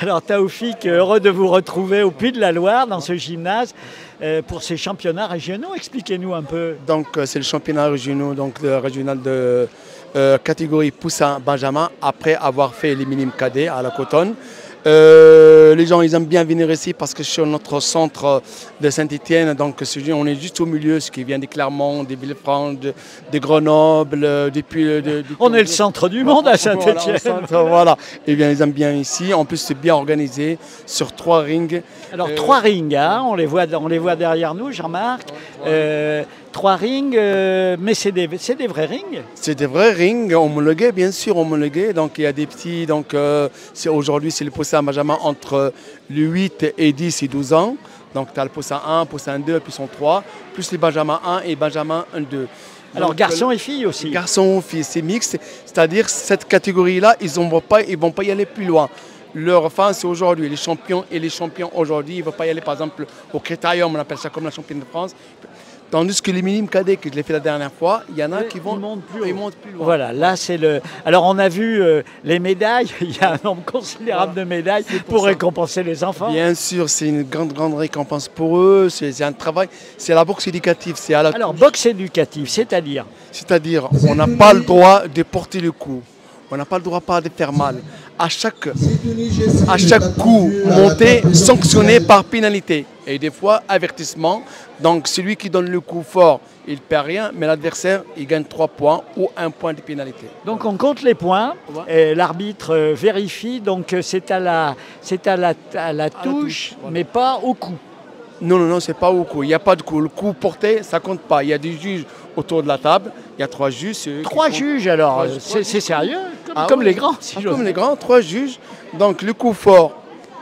Alors Taoufik, heureux de vous retrouver au Puy de la Loire dans ce gymnase pour ces championnats régionaux. Expliquez-nous un peu. Donc c'est le championnat régional, donc régional de catégorie poussin Benjamin après avoir fait les minimes cadets à la Cotonne. Les gens ils aiment bien venir ici parce que sur notre centre de Saint-Étienne, donc on est juste au milieu, ce qui vient de Clermont, des Villefranche, de Grenoble, on est le centre du monde à Saint-Étienne. Voilà, et bien ils aiment bien ici. En plus c'est bien organisé sur 3 rings. Alors 3 rings, hein, on les voit derrière nous, Jean-Marc. 3 rings, mais c'est des vrais rings. C'est des vrais rings, homologués, bien sûr, homologués. Donc il y a des petits, donc aujourd'hui c'est le poussin Benjamin entre le 8 et 10 et 12 ans. Donc tu as le poussin 1, poussin 2, poussin 3, plus les Benjamin 1 et Benjamin 2. Alors garçons et filles aussi. Garçons et filles, c'est mixte, c'est-à-dire cette catégorie-là, ils ne vont pas y aller plus loin. Leur fin, c'est aujourd'hui. Les champions et les champions aujourd'hui, ils ne vont pas y aller par exemple au critérium, on appelle ça comme la championne de France. Tandis que les minimes cadets que je l'ai fait la dernière fois, il y en a qui vont montent plus loin. Voilà, là c'est le. Alors on a vu les médailles, il y a un nombre considérable de médailles pour récompenser les enfants. Bien sûr, c'est une grande récompense pour eux, c'est un travail, c'est la boxe éducative. Alors boxe éducative, c'est-à-dire? C'est-à-dire, on n'a pas le droit de porter le coup, on n'a pas le droit de faire mal. À chaque coup monté, sanctionné par pénalité. Et des fois, avertissement. Donc celui qui donne le coup fort, il ne perd rien, mais l'adversaire, il gagne 3 points ou 1 point de pénalité. Donc on compte les points, et l'arbitre vérifie, donc c'est à la touche, voilà. Mais pas au coup. Non, c'est pas au coup, il n'y a pas de coup. Le coup porté, ça ne compte pas. Il y a des juges autour de la table, il y a 3 juges. 3 juges alors, c'est sérieux, comme les grands, si comme les grands, 3 juges. Donc le coup fort,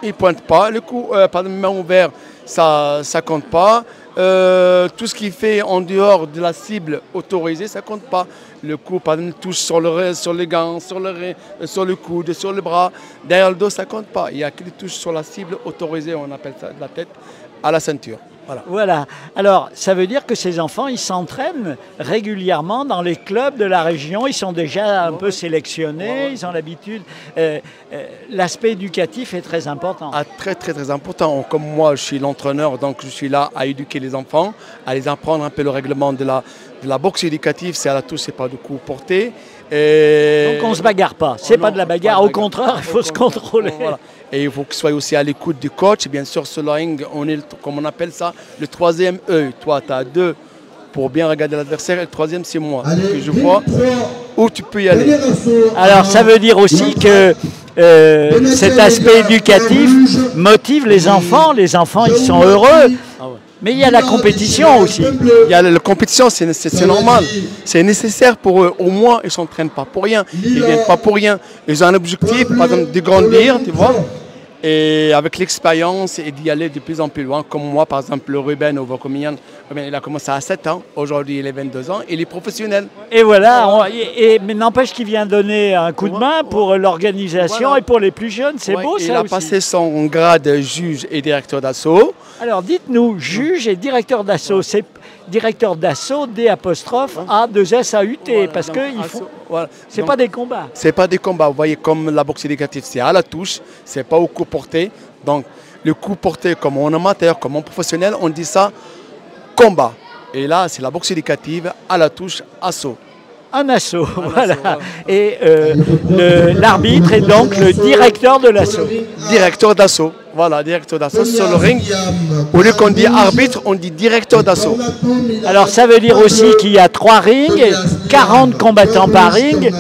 il ne pointe pas. Le coup, main ouverte, ça ne compte pas. Tout ce qui fait en dehors de la cible autorisée, ça ne compte pas. Le coup, par exemple, touche sur les gants, sur le coude, sur le bras, derrière le dos, ça ne compte pas. Il y a que des touches sur la cible autorisée, on appelle ça de la tête à la ceinture. Voilà. Alors, ça veut dire que ces enfants, ils s'entraînent régulièrement dans les clubs de la région. Ils sont déjà un peu sélectionnés, ils ont l'habitude. L'aspect éducatif est très important. Très important. Comme moi, je suis l'entraîneur, donc je suis là à éduquer les enfants, à les apprendre un peu le règlement de la boxe éducative. C'est à la touche, c'est pas de coup porté. Donc on ne se bagarre pas. C'est pas de la bagarre. Au contraire, il faut se contrôler. Voilà. Et il faut que soit aussi à l'écoute du coach. Bien sûr, sur le ring, on est, comme on appelle ça, le 3e œil. Toi, tu as 2 pour bien regarder l'adversaire et le 3e, c'est moi. Que je vois où tu peux y aller. Alors, ça veut dire aussi que cet aspect éducatif motive les enfants. Les enfants, ils sont heureux. Mais il y a la compétition aussi. Il y a la compétition, c'est normal. C'est nécessaire pour eux. Au moins, ils ne s'entraînent pas pour rien. Ils ne viennent pas pour rien. Ils ont un objectif, par exemple, de grandir, tu vois. Et avec l'expérience et d'y aller de plus en plus loin. Comme moi, par exemple, le Ruben Ovokomian, il a commencé à 7 ans. Aujourd'hui, il est 22 ans. Il est professionnel. Et voilà. Mais n'empêche qu'il vient donner un coup de main pour l'organisation et pour les plus jeunes. C'est beau, ça aussi. Il a passé son grade juge et directeur d'assaut. Alors, dites-nous, juge et directeur d'assaut. C'est directeur d'assaut, D'A2SAUT, parce que c'est pas des combats. C'est pas des combats. Vous voyez, comme la boxe éducative, c'est à la touche, c'est pas au coup porté. Donc, le coup porté, comme en amateur, comme en professionnel, on dit ça combat. Et là, c'est la boxe éducative à la touche, assaut. Un assaut, voilà. Et l'arbitre est donc le directeur de l'assaut. Directeur d'assaut, voilà, directeur d'assaut sur le ring. Au lieu qu'on dit arbitre, on dit directeur d'assaut. Alors ça veut dire aussi qu'il y a 3 rings, 40 combattants par ring,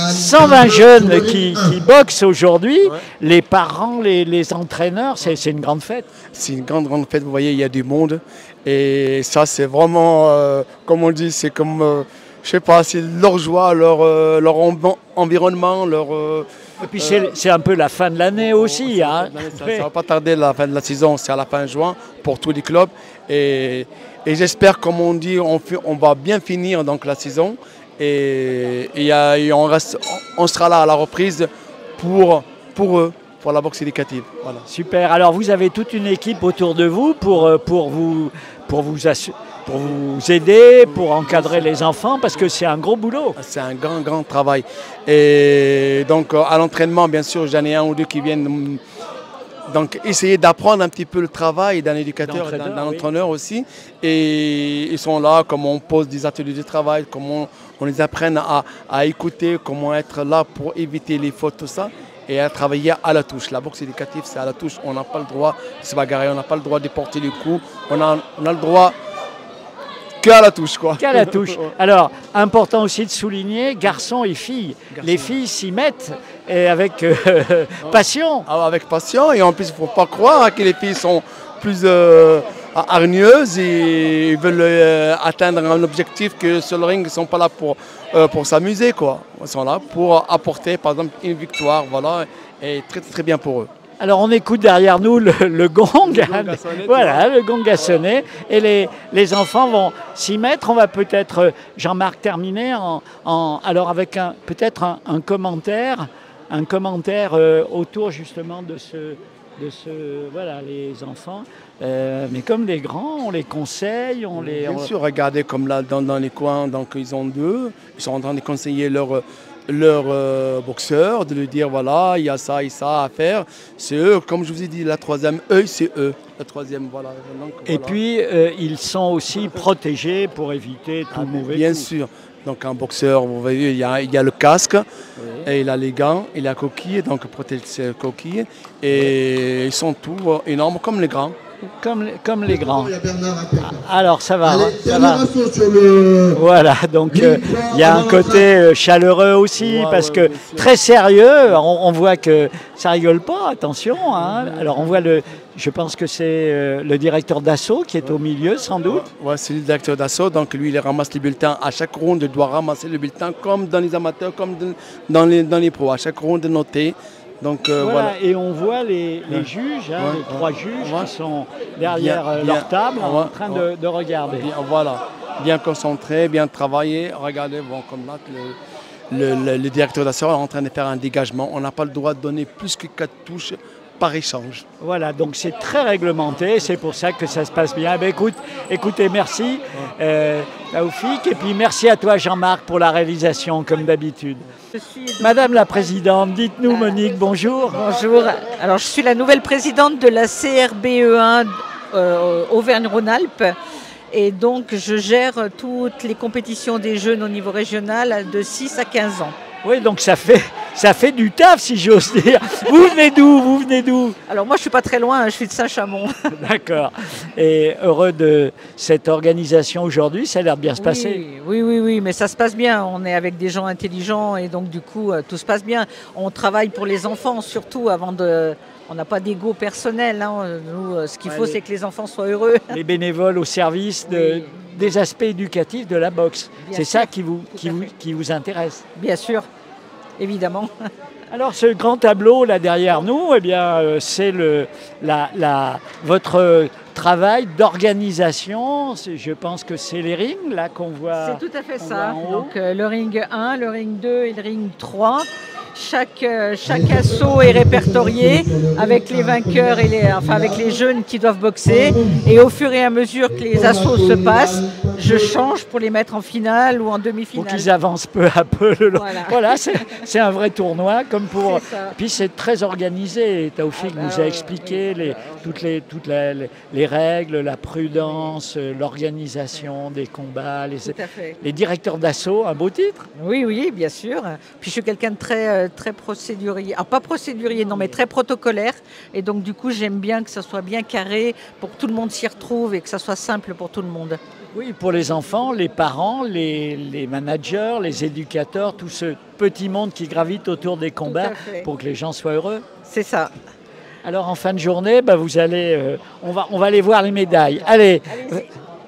120 jeunes qui boxent aujourd'hui. Les parents, les entraîneurs, c'est une grande fête. C'est une grande fête, vous voyez, il y a du monde. Et ça, c'est vraiment, comme on dit, c'est comme... je sais pas, c'est leur joie, leur environnement, Et puis c'est un peu la fin de l'année aussi. Hein. Ça ne va pas tarder la fin de la saison, c'est à la fin juin pour tous les clubs. Et j'espère, comme on dit, on va bien finir donc, la saison. Et on sera là à la reprise pour eux, pour la boxe éducative. Voilà. Super, alors vous avez toute une équipe autour de vous pour vous aider, pour encadrer les enfants, parce que c'est un gros boulot. C'est un grand travail. Et donc à l'entraînement, bien sûr, j'en ai 1 ou 2 qui viennent Donc, essayer d'apprendre un petit peu le travail d'un éducateur, d'un oui. entraîneur aussi. Et ils sont là, comment on pose des ateliers de travail, comment on les apprenne à écouter, comment être là pour éviter les fautes, tout ça. Et à travailler à la touche. La boxe éducative, c'est à la touche. On n'a pas le droit de se bagarrer, on n'a pas le droit de porter les coups. On a le droit qu'à la touche, quoi. Qu'à la touche. Alors, important aussi de souligner, garçons et filles. Les filles s'y mettent et avec passion. Alors, avec passion, et en plus, il ne faut pas croire que les filles sont plus hargneuses et veulent atteindre un objectif que sur le ring, ils ne sont pas là pour s'amuser, quoi. Ils sont là pour apporter, par exemple, une victoire, voilà, et très, très bien pour eux. Alors on écoute derrière nous le gong, voilà, le gong a sonné, et les enfants vont s'y mettre. On va peut-être, Jean-Marc, terminer alors avec peut-être un commentaire autour justement de ce voilà, les enfants. Mais comme les grands, on les conseille, Bien sûr, regardez comme là dans les coins, donc ils ont deux, ils sont en train de conseiller leur boxeur, de lui dire voilà, il y a ça et ça à faire. C'est eux, comme je vous ai dit, la troisième œil, c'est eux. La troisième, voilà. Donc, et voilà. puis, ils sont aussi protégés pour éviter tout mauvais Bien coup. sûr. Donc un boxeur, vous voyez, il y a le casque, et il a les gants, il a la coquille, donc protège ses coquilles. Et ils sont tous énormes comme les grands. Comme les grands. Alors ça va. Allez, ça va. sur le... Voilà, donc il y a un côté chaleureux aussi, parce que très sérieux, on voit que ça rigole pas, attention. Hein. Alors on voit je pense que c'est le directeur d'assaut qui est au milieu sans doute. Ouais, c'est le directeur d'assaut, donc lui il ramasse les bulletins. À chaque ronde, il doit ramasser le bulletin comme dans les amateurs, comme dans les pros. À chaque ronde, noté. Donc, voilà. Et on voit les juges, les trois juges qui sont derrière leur table en train de regarder. Bien concentré, bien travaillé. Regardez, bon, comme là, le directeur d'assaut est en train de faire un dégagement. On n'a pas le droit de donner plus que 4 touches par échange. Voilà, donc c'est très réglementé, c'est pour ça que ça se passe bien. Ben écoutez, merci Taoufik, et puis merci à toi Jean-Marc pour la réalisation, comme d'habitude. Madame la Présidente, dites-nous Monique, bonjour. Bonjour, alors je suis la nouvelle présidente de la CRBE1 Auvergne-Rhône-Alpes. Et donc je gère toutes les compétitions des jeunes au niveau régional de 6 à 15 ans. Oui, donc ça fait du taf, si j'ose dire. Vous venez d'où? Alors moi, je ne suis pas très loin, je suis de Saint-Chamond. D'accord. Et heureux de cette organisation aujourd'hui, ça a l'air de bien se passer. Oui, mais ça se passe bien. On est avec des gens intelligents et donc du coup, tout se passe bien. On travaille pour les enfants, surtout avant de... On n'a pas d'ego personnel. Hein. Nous, ce qu'il faut, c'est que les enfants soient heureux. Les bénévoles au service des aspects éducatifs de la boxe. C'est ça qui vous intéresse. Bien sûr, évidemment. Alors ce grand tableau là derrière nous, eh bien, c'est votre travail d'organisation. Je pense que c'est les rings là qu'on voit. C'est tout à fait ça. Donc le ring 1, le ring 2 et le ring 3. Chaque assaut est répertorié avec les vainqueurs et avec les jeunes qui doivent boxer. Et au fur et à mesure que les assauts se passent, je change pour les mettre en finale ou en demi-finale. Pour qu'ils avancent peu à peu le long. Voilà, c'est un vrai tournoi. Comme pour... Puis c'est très organisé. Taoufik nous a expliqué toutes les règles, la prudence, l'organisation des combats, les directeurs d'assaut. Un beau titre. Oui, bien sûr. Puis je suis quelqu'un de très procédurier. Ah, pas procédurier, non, mais très protocolaire. Et donc, du coup, j'aime bien que ça soit bien carré pour que tout le monde s'y retrouve et que ça soit simple pour tout le monde. Oui, pour les enfants, les parents, les managers, les éducateurs, tout ce petit monde qui gravite autour des combats pour que les gens soient heureux. C'est ça. Alors, en fin de journée, vous allez, on va aller voir les médailles. Allez,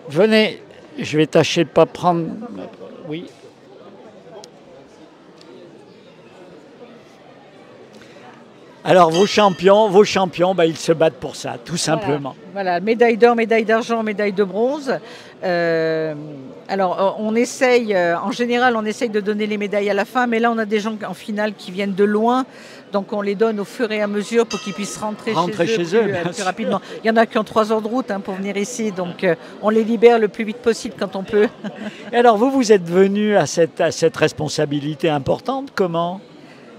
venez. Je vais tâcher de ne pas prendre... Oui. Alors vos champions, ils se battent pour ça, tout simplement. Voilà, médaille d'or, médaille d'argent, médaille de bronze. Alors on essaye, en général on essaye de donner les médailles à la fin, mais là on a des gens en finale qui viennent de loin, donc on les donne au fur et à mesure pour qu'ils puissent rentrer chez eux plus rapidement. Il y en a qui ont 3 heures de route pour venir ici, donc on les libère le plus vite possible quand on peut. Et alors vous êtes venu à cette responsabilité importante, comment ?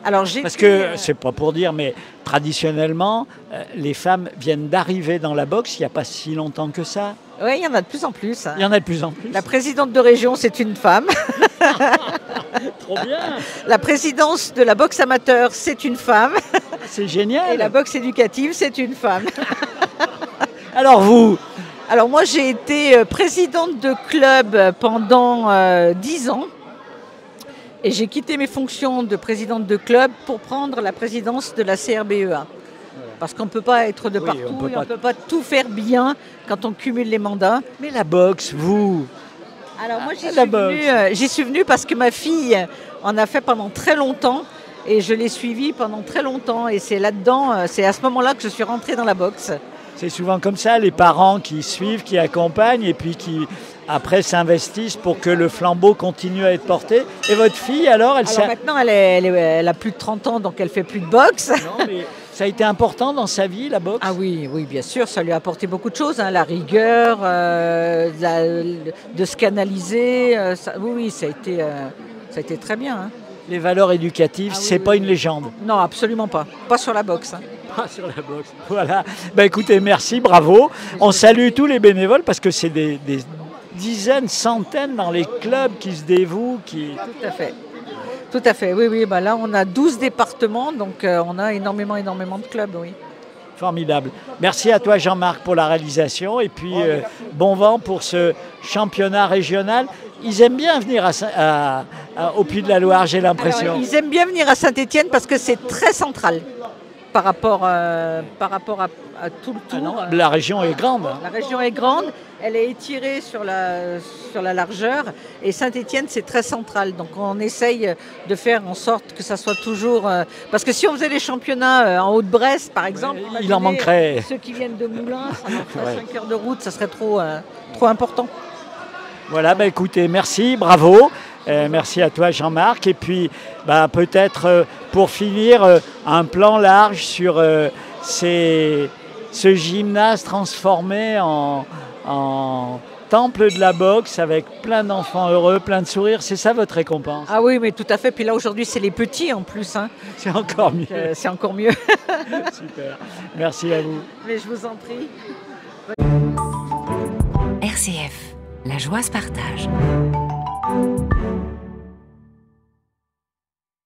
Alors, Parce que, c'est pas pour dire, mais traditionnellement, les femmes viennent d'arriver dans la boxe il n'y a pas si longtemps que ça. Oui, il y en a de plus en plus. Il y en a de plus en plus. La présidente de région, c'est une femme. Trop bien. La présidence de la boxe amateur, c'est une femme. C'est génial. Et la boxe éducative, c'est une femme. Alors vous? Alors moi, j'ai été présidente de club pendant 10 ans. Et j'ai quitté mes fonctions de présidente de club pour prendre la présidence de la CRBEA. Parce qu'on ne peut pas être de partout on ne peut pas tout faire bien quand on cumule les mandats. Mais la boxe, vous? Alors moi, j'y suis venue parce que ma fille en a fait pendant très longtemps et je l'ai suivie pendant très longtemps. Et c'est là-dedans, c'est à ce moment-là que je suis rentrée dans la boxe. C'est souvent comme ça, les parents qui suivent, qui accompagnent et puis qui après s'investissent pour que le flambeau continue à être porté. Et votre fille alors maintenant elle a plus de 30 ans donc elle fait plus de boxe. Non, mais ça a été important dans sa vie, la boxe? Ah oui, bien sûr, ça lui a apporté beaucoup de choses, hein, la rigueur, de se canaliser. Oui, ça a été très bien. Hein. Les valeurs éducatives, c'est pas une légende? Non, absolument pas. Pas sur la boxe. Hein. Pas sur la boxe. Voilà. Ben écoutez, merci, bravo. On salue tous les bénévoles parce que c'est des dizaines, centaines dans les clubs qui se dévouent. Tout à fait. Tout à fait, oui. Bah là, on a 12 départements, donc on a énormément de clubs, oui. Formidable. Merci à toi, Jean-Marc, pour la réalisation. Et puis, bon vent pour ce championnat régional. Ils aiment bien venir au Puy de la Loire, j'ai l'impression. Ils aiment bien venir à Saint-Étienne parce que c'est très central par rapport à tout le tour. Ah non, la région est grande. La région est grande, elle est étirée sur la largeur et Saint-Étienne c'est très central. Donc on essaye de faire en sorte que ça soit toujours... parce que si on faisait les championnats en Haute-Bresse par exemple, il en manquerait. Ceux qui viennent de Moulins, ça leur ferait 5 heures de route, ça serait trop important. Voilà, écoutez, merci, bravo. Merci à toi Jean-Marc. Et puis peut-être pour finir, un plan large sur ce gymnase transformé en temple de la boxe avec plein d'enfants heureux, plein de sourires. C'est ça votre récompense? Ah oui, mais tout à fait. Puis là aujourd'hui c'est les petits en plus. Hein. C'est encore mieux. C'est encore mieux. Super. Merci à vous. Mais je vous en prie. RCF, la joie se partage.